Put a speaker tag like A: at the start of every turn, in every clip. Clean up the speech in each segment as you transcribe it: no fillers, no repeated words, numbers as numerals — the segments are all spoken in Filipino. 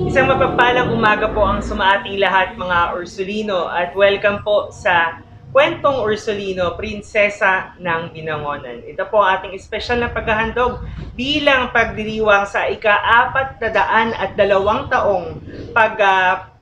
A: Isang mapagpalang umaga po ang sumaating lahat mga Ursulino at welcome po sa Kwentong Ursulino, Prinsesa ng Binangonan. Ito po ang ating espesyal na paghahandog bilang pagdiriwang sa ika-402 taong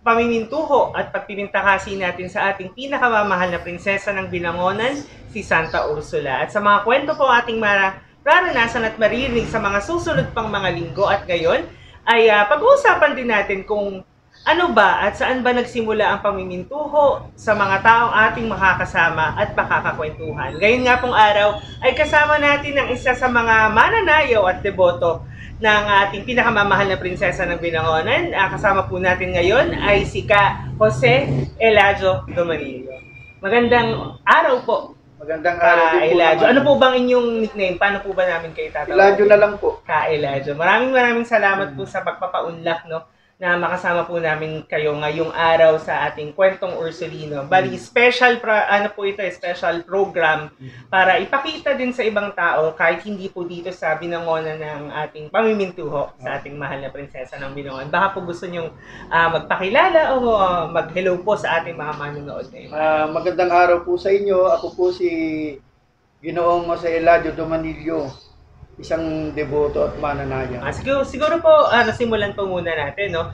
A: pamimintuho at pagpipintakasi natin sa ating pinakamamahal na prinsesa ng Binangonan, si Santa Ursula. At sa mga kwento po ating mararanasan at maririnig sa mga susunod pang mga linggo at ngayon, ay pag-uusapan din natin kung ano ba at saan ba nagsimula ang pamimintuho sa mga taong ating makakasama at makakakwentuhan. Ngayon nga pong araw ay kasama natin ang isa sa mga mananayaw at deboto ng ating pinakamamahal na prinsesa ng Binangonan. Kasama po natin ngayon ay si Ka Jose Eladio Domanillo. Magandang araw po.
B: Magandang araw din po
A: Eladio.
B: naman.
A: Ano po bang inyong nickname? Paano po ba namin kayo tatawagin?
B: Eladio na lang po.
A: Ka Eladio. Maraming salamat po sa pagpapaunlak, no, na makasama po namin kayo ngayong araw sa ating Kwentong Ursulino. Bali, special program para ipakita din sa ibang tao kahit hindi po dito sa Binangonan ng ating pamimintuho sa ating mahal na prinsesa ng Binangonan. Baka po gusto nyong magpakilala o mag-hello po sa ating mga manonood ngayon.
B: Magandang araw po sa inyo. Ako po si Ginoong Jose Eladio Domanillo, isang deboto at mananayaw.
A: Siguro po, simulan po muna natin, no?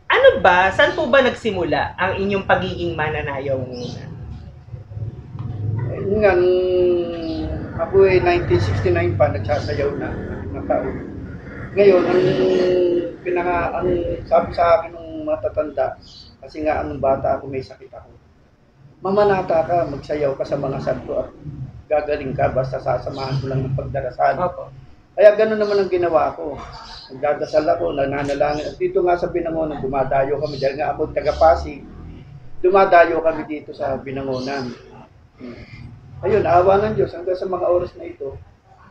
A: Ano ba, saan po ba nagsimula ang inyong pagiging mananayaw muna?
B: Yun nga, nung ako ay 1969 pa, nagsasayaw na ng taon. Ngayon, ang sabi sa akin ng matatanda, kasi nga anong bata ako, may sakit ako. Mamanata ka, magsayaw ka sa mga santo at gagaling ka, basta sasamahan ko lang ng pagdarasal.
A: Opo.
B: Kaya gano'n naman ang ginawa ko. Nagdadasal ako, nananalangin. At dito nga sa Binangonan, dumadayo kami. Dahil nga ako taga-Pasig, dumadayo kami dito sa Binangonan. Ayun, awa ng Diyos, hanggang sa mga oras na ito,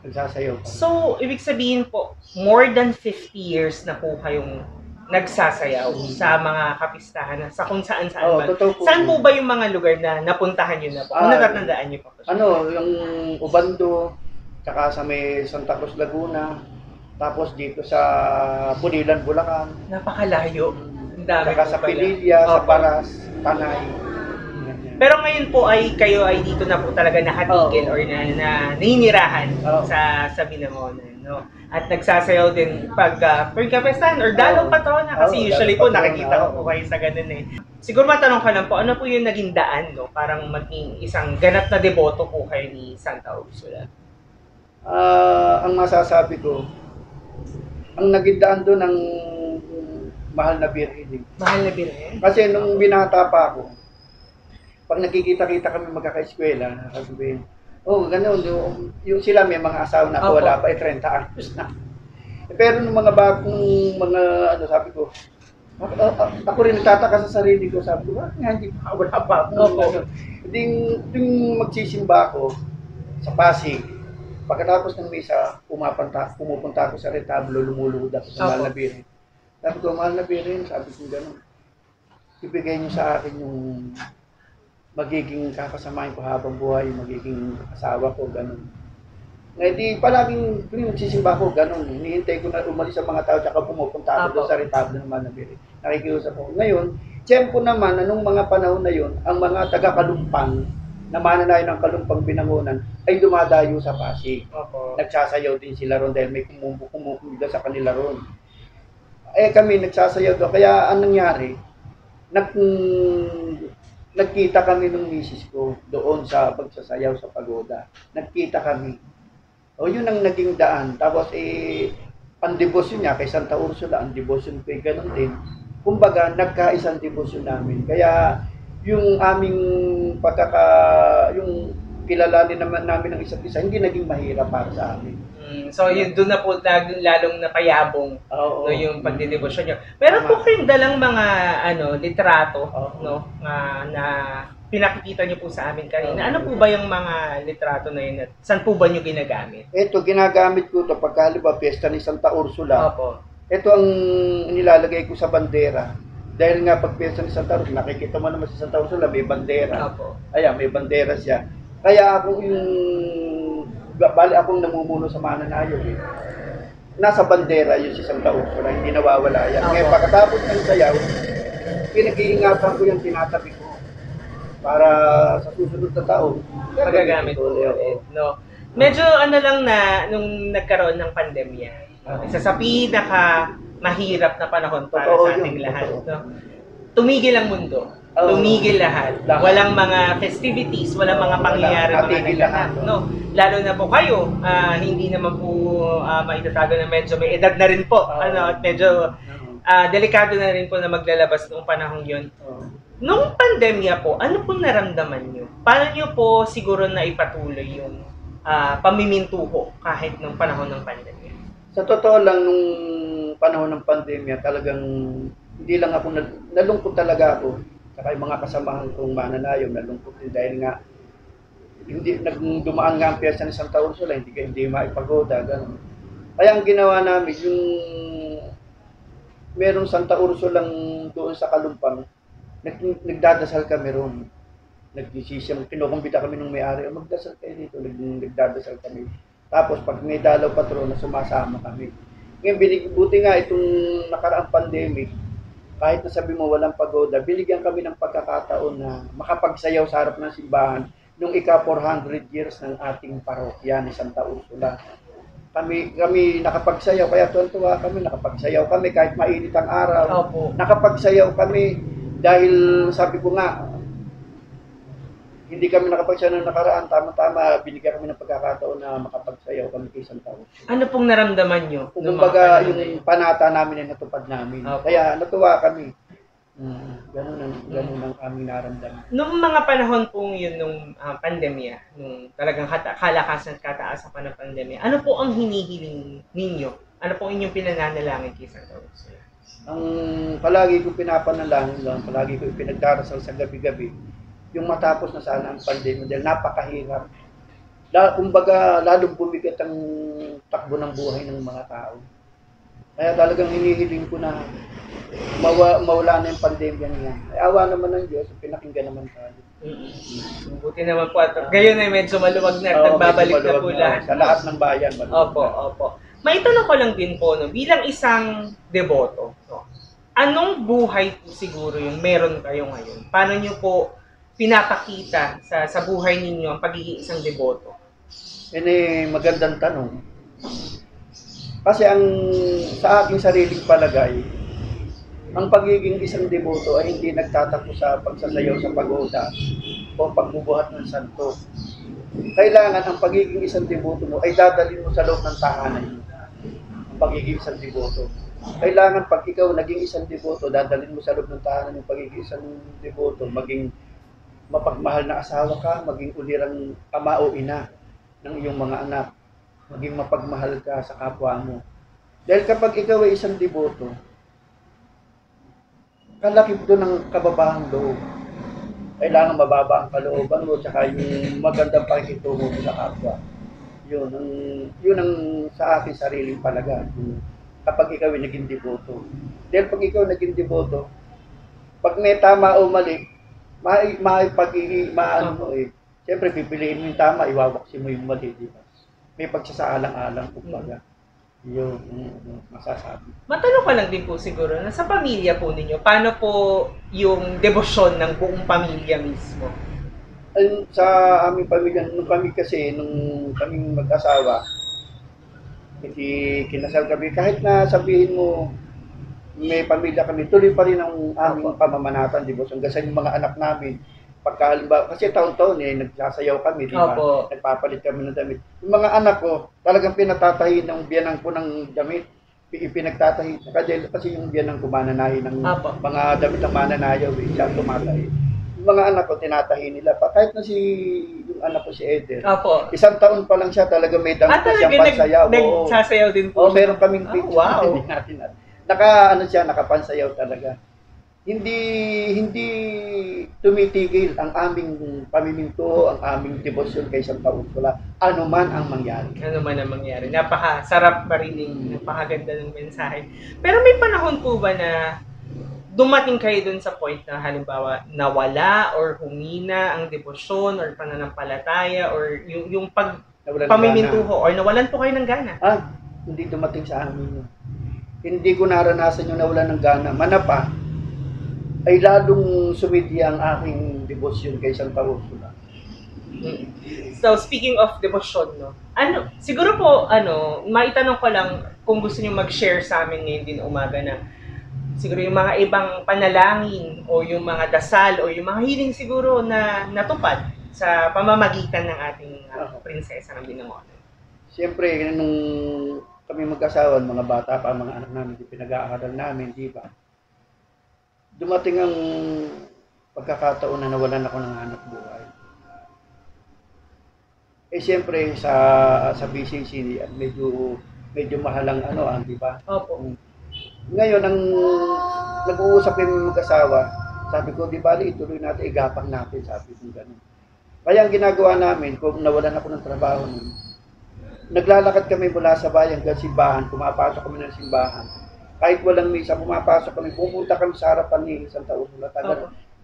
B: nagsasayaw kami.
A: So, ibig sabihin po, more than 50 years na po kayong nagsasayaw sa mga kapistahan, sa kung saan-saan man.
B: Totoo po.
A: Saan po ba yung mga lugar na napuntahan nyo na po? Kung natatandaan nyo po?
B: Yung Ubando, tsaka sa may Santa Cruz, Laguna, tapos dito sa Bulilan, Bulacan.
A: Napakalayo. Ang dami
B: Tsaka
A: po
B: sa
A: pala.
B: Pililla, sa
A: Opo.
B: Paras, Tanay.
A: Pero ngayon po ay kayo ay dito na po talaga nakatigil or naninirahan sa Binangonan, no? At nagsasayaw din pag pagkapestahan or dalong patrona kasi usually po nakikita ko po kayo sa ganun eh. Siguro matanong ka lang po, ano po yung naging daan, no? Parang maging isang ganap na deboto po kayo ni Santa Ursula.
B: Ang masasabi ko, ang naging daan doon ang mahal na birhen.
A: Mahal na birhen?
B: Kasi nung binata pa ako, pag nakikita-kita kami magkaka-eskwela, sabihin, gano'n, yung sila may mga asawa na ako, wala pa, 30 anos na. Pero nung mga bagong sabi ko, ako rin nagtataka sa sarili ko, sabi ko, hindi pa, wala pa ako. Yung magsisimba ako sa Pasig, pagkatapos ng misa, pumupunta ako sa retablo, lumuluhod ako sa mahal na birhen. Sabi ko, mahal na birhen, sabi ko gano'n, ibigay niyo sa akin yung magiging kakasamahin ko habang buhay, magiging asawa ko, gano'n. Ngayon, di palaging nagsisimba ko, gano'n. Hinihintay ko na umalis sa mga tao, tsaka pumupunta ako doon sa retablo ng Manabiri. Nakikiusap ako. Ngayon, tiyempo naman, anong mga panahon na yun, ang mga taga-Kalumpang, na mananayo ng Kalumpang Binangonan, ay dumadayo sa Pasig. Nagsasayaw din sila ron dahil may kumukumida sa kanila ron. Kami nagsasayaw doon. Kaya anong nangyari, nagkita kami ng misis ko doon sa pagsasayaw sa pagoda. Nagkita kami. Yun ang naging daan. Tapos ang debosyon niya kay Santa Ursula, ang debosyon ko gano'n din. Kumbaga, nagkaisang debosyon namin. Kaya yung aming yung kilalanin naman namin ng isa't isa, hindi naging mahirap para sa amin.
A: So yun doon na po lalong napayabong no, yung pagdedebosyon niyo. Meron po kayong dalang mga litrato no na pinakikita niyo po sa amin kanina. Ano po ba yung mga litrato na yun? Saan po ba niyo ginagamit?
B: Ito ginagamit ko to pagka halimbawa piyesta ni Santa Ursula.
A: Opo.
B: Ito ang nilalagay ko sa bandera. Dahil nga pag piyesta ni Santa Ursula, nakikita mo naman si Santa Ursula may bandera.
A: Opo.
B: Ayan, may bandera siya. Kaya ako akong namumuno sa mananayaw eh. nasa bandera yun si Santa Ursula, hindi nawawala yan.
A: Opo.
B: Ngayon, pagkatapos ng sayaw, pinag-iingatan ko yung tinatabi ko para sa susunod na taon.
A: Magagamit po ulit, no? Medyo ano lang na nung nagkaroon ng pandemya, isa sa pinaka mahirap na panahon para
B: Totoo
A: sa ating
B: yun,
A: lahat,
B: totoo.
A: no? Tumigil ang mundo.
B: Oo.
A: Tumigil lahat.
B: Lahat.
A: Walang mga festivities, walang mga pangyayari, mga
B: Natigil
A: naglahat,
B: lahat.
A: no? Lalo na po kayo, hindi naman po maitatago na medyo may edad na rin po, ano, at medyo delikado na rin po na maglalabas noong panahong yun. Nung pandemya po, ano pong naramdaman nyo? Paano nyo po siguro na ipatuloy yung pamimintuho kahit nung panahon ng pandemya?
B: Sa totoo lang, nung panahon ng pandemya, talagang hindi lang ako, nalungkot talaga ako. Saka yung mga kasamahan kong mananayaw, nalungkot din dahil nga, hindi, dumaan nga ang piyesta ni Santa Ursula, hindi maipagoda, gano'n. Kaya ang ginawa namin, yung merong Santa Ursula doon sa Kalumpang, nagdadasal kami roon. Nagdesisyon, kinukumbita kami ng may-ari, magdasal kayo dito, nagdadasal kami. Tapos pag may dalaw patrona, sumasama kami. Ngayon, buti nga itong nakaraang pandemic, kahit na sabi mo walang pagoda, binigyan kami ng pagkakataon na makapagsayaw sa harap ng simbahan nung ika-400 years ng ating parokya ni Santa Ursula. Kami nakapagsayaw, kaya tuwan-tuwa kami, nakapagsayaw kami kahit mainit ang araw.
A: Opo.
B: Nakapagsayaw kami dahil sabi ko nga, hindi kami nakapagsayaw ng nakaraan, tama-tama, binigyan kami ng pagkakataon na makapagsayaw kami kay Santa Ursula.
A: Ano pong naramdaman nyo?
B: Kumbaga, yung panata namin ay natupad namin.
A: Opo.
B: Kaya natuwa kami. Ganun ang aming naramdaman.
A: Noong mga panahon pong yun nung pandemya, nung talagang kalakasan at kataasan pa ng pandemya, ano po ang hinihiling ninyo? Ano po inyong pinananalangin kay Santa Ursula?
B: Ang palagi ko pinapanalangin lang, palagi ko pinagdarasal sa gabi-gabi, yung matapos na sana ang pandemya dahil napakahirap. Kumbaga, lalong bumigat ang takbo ng buhay ng mga tao. Kaya talagang hinihiling ko na mawala na yung pandemya niya. Ay, awa naman ng Diyos, pinakinggan naman tayo.
A: Buti naman po. At gayon ay medyo maluwag na at nagbabalik na po lahat.
B: Sa lahat ng bayan.
A: Opo, opo. May tanong ko lang din po, no, bilang isang deboto, no, anong buhay po siguro yung meron kayo ngayon? Paano nyo po pinapakita sa buhay ninyo ang pagiging isang deboto?
B: Yan ay magandang tanong. Kasi sa aking sariling palagay, ang pagiging isang deboto ay hindi nagtatakbo sa pagsasayaw sa pagoda o pagbubuhat ng santo. Kailangan ang pagiging isang deboto mo ay dadalhin mo sa loob ng tahanan. Ang pagiging isang deboto. Kailangan pag ikaw naging isang deboto, dadalhin mo sa loob ng tahanan yung pagiging isang deboto, maging mapagmahal na asawa ka, maging ulirang ama o ina ng iyong mga anak, maging mapagmahal ka sa kapwa mo. Dahil kapag ikaw ay isang deboto, kalakip doon ng kababahang loob. Kailangan mababa ang kalooban mo, tsaka yung magandang pakikitungo mo sa kapwa. Yun ang sa akin sariling palaga. Kapag ikaw ay naging deboto. Dahil pag ikaw naging deboto, pag may tama o mali, siyempre pipiliin mo yung tama, iwawaksin mo yung mali, di ba? May pagsasaalang-alang, kumbaga. Yun, masasabi.
A: Matanong ko lang din po siguro, na sa pamilya po ninyo, paano po yung debosyon ng buong pamilya mismo?
B: Sa aming pamilya, nung kaming mag-asawa, kinasal kami, kahit na sabihin mo, may pamilya kami, tuloy pa rin ang aming pamamanatan, di ba? Hanggang sa yung mga anak namin, kasi taon-taon nagsasayaw kami, di ba? Nagpapalit kami ng damit. Yung mga anak ko, talagang pinatatahi ng biyanang ko ng damit. Pinagtatahi. Kasi yung biyanang ko mananahi ng mga damit ng mananayaw, siya tumatahi. Yung mga anak ko, tinatahi nila. Kahit na yung anak ko si Eder. Isang taon pa lang siya, talaga may damit na siyang pansayaw.
A: Nagsasayaw din po.
B: Meron kaming picture.
A: Wow.
B: Nakapansayaw talaga. Hindi tumitigil ang aming pamiminto, ang aming debosyon kay Santa Ursula, ano man ang mangyari.
A: Ano man ang mangyari. Napakasarap marinig, napakaganda ng mensahe. Pero may panahon po ba na dumating kayo dun sa point na halimbawa nawala or humina ang debosyon or pananampalataya or yung pamimintuho or nawalan po kayo ng gana?
B: hindi dumating sa amin yun. Hindi ko naranasan yung nawalan ng gana. Manapa, ay lalong sumidi ang aking debosyon kay Santa Ursula.
A: So, speaking of devotion, no? Siguro po, maitanong ko lang kung gusto niyo mag-share sa amin ngayon din umaga na siguro yung mga ibang panalangin o yung mga dasal o yung mga hiling siguro na natupad sa pamamagitan ng ating prinsesa ng Binangonan.
B: Siyempre, nung kami mag-asawa, mga bata pa, mga anak namin, pinag-aaral namin, di ba? Dumating ang pagkakataon na nawalan ako ng hanap buhay. Siyempre sa BCC medyo mahalang di ba?
A: Opo.
B: Ngayon ang nag-uusap kami mag-asawa, sabi ko, di ba, ituloy natin, igapang natin, sabi ko gano'n. Kaya ang ginagawa namin, kung nawalan ako ng trabaho nun, naglalakad kami mula sa bayan hanggang simbahan, pumapasok kami ng simbahan. Kahit walang misa, pumapasok kami, pupunta kami sa harapan ni Santa Ursula.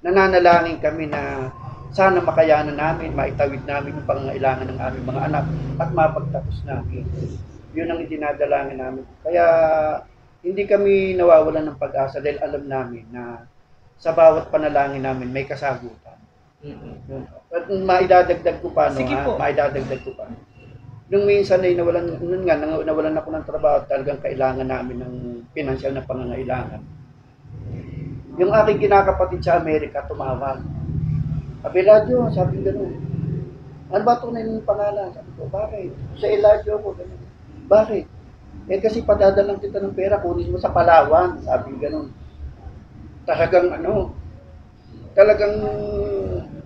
B: Nananalangin kami na sana makayanan namin, maitawid namin yung pangangailangan ng aming mga anak at mapagtapos namin. Yun ang itinadalangin namin. Kaya hindi kami nawawalan ng pag-asa dahil alam namin na sa bawat panalangin namin may kasagutan. At maidadagdag ko pa, maidadagdag ko pa. Nung minsan ay nawalan ako ng trabaho, talagang kailangan namin ng pinansyal na pangangailangan. Yung aking kinakapatid sa Amerika tumawag. Eladio, sabi gano'n. Ano ba ito na yung pangalan? Sabi ko, bakit? Sa Eladio ko, gano'n. Bakit? Kasi padadalang kita ng pera, kunin mo sa Palawan. Sabi gano'n. Talagang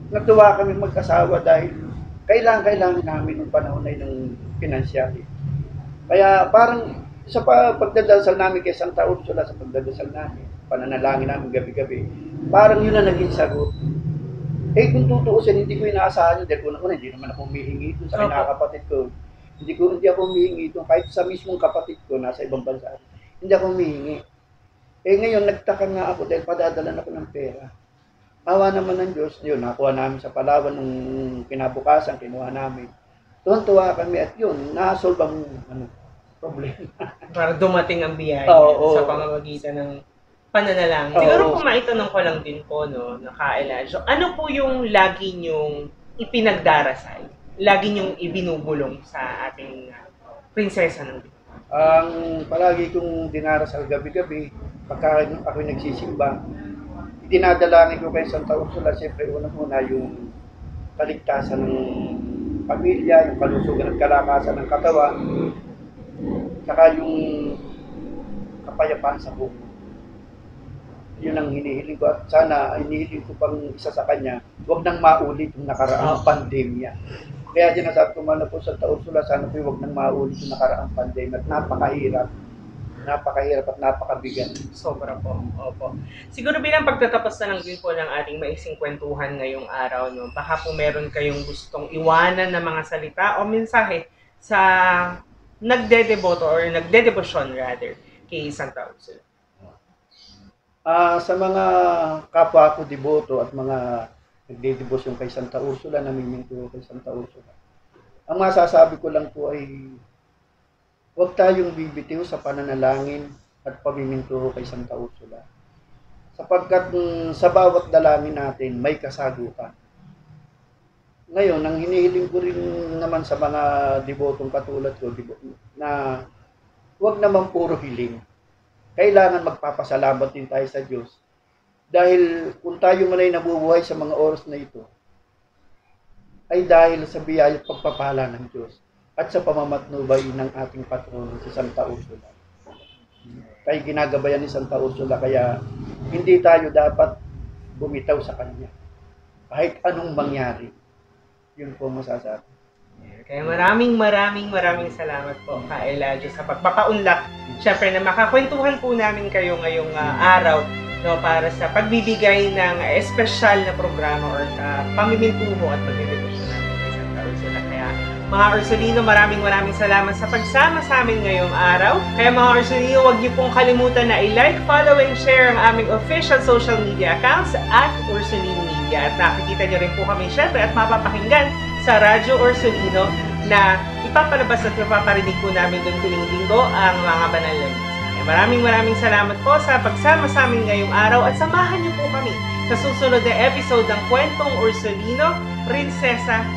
B: natuwa kami mag-asawa dahil kailangan namin ng panahon na ng pinansyal. Kaya parang sa pagdadasal namin kay Santa Ursula, sa pagdadasal namin, pananalangin namin gabi-gabi, parang yun na naging sagot. Kung tutuusin, hindi ko inaasahan yun. Dahil una hindi naman ako humihingi ito sa kinakapatid ko. Hindi ako humihingi ito. Kahit sa mismong kapatid ko, nasa ibang bansa, hindi ako humihingi. Ngayon, nagtaka nga ako dahil padadalan ako ng pera. Awa naman ng Diyos, yun, nakuha namin sa Palawan nung kinabukasan, kinuha namin. Tuwan-tuwa kami at yun, nasolve ang problema.
A: Para dumating ang biyaya sa pamamagitan ng pananalangin. Siguro kung maitanong ko lang din po, Eladio, ano po yung lagi nyong ipinagdarasal? Lagi nyong ibinubulong sa ating prinsesa ng Binangonan?
B: Ang palagi kong dinarasal gabi-gabi, pagka ako'y nagsisimba, itinadalangin ko kay Santa Ursula, siyempre unang-una yung kaligtasan ng pamilya, yung kalusugan at kalakasan ng katawan, saka yung kapayapaan sa buhay. Yun ang hinihiling ko at sana hinihiling ko pang isa sa kanya, huwag nang maulit yung nakaraang pandemya. Kaya sinasabi ko man po sa Santa Ursula, sana po huwag nang maulit yung nakaraang pandemya at napakahirap at napakabigat.
A: Sobra po. Opo. Siguro bilang pagtatapos na lang din po ng ating maiksing kwentuhan ngayong araw, baka po meron kayong gustong iwanan na mga salita o mensahe sa nagdedeboto or nagdedebosyon rather kay Santa Ursula.
B: Sa mga kapwa ko deboto at mga nagdedebosyon kay Santa Ursula, namiminto kay Santa Ursula, ang masasabi ko lang po ay huwag tayong bibitiw sa pananalangin at pamiminto kay Santa Ursula. Sapagkat sa bawat dalangin natin may kasagutan. Ngayon, ang hinihiling ko rin naman sa mga debotong katulad ko na huwag naman puro hiling. Kailangan magpapasalamat din tayo sa Diyos. Dahil kung tayo man ay nabubuhay sa mga oras na ito, ay dahil sa biyaya at pagpapala ng Diyos at sa pamamatnubay ng ating patrono si Santa Ursula. Kaya ginagabayan ni Santa Ursula, kaya hindi tayo dapat bumitaw sa Kanya. Kahit anong mangyari, yun po masasabi.
A: Kaya maraming salamat po ka Eladio sa pagpapaunlak. Siyempre na makakwentuhan po namin kayo ngayong araw para sa pagbibigay ng espesyal na programa or sa pamimintuho at pagdedebosyon natin kay Santa Ursula. Kaya mga Ursulino, maraming salamat sa pagsama sa amin ngayong araw. Kaya mga Ursulino, huwag niyo pong kalimutan na i-like, follow, and share ang aming official social media accounts at Ursulino Media. At nakikita niyo rin po kami syempre at mapapakinggan sa Radyo Ursulino na ipapalabas at mapaparinig po namin doon tuwing linggo ang mga banal na misa. Maraming salamat po sa pagsama sa amin ngayong araw at samahan niyo po kami sa susunod na episode ng Kwentong Ursulino, Prinsesa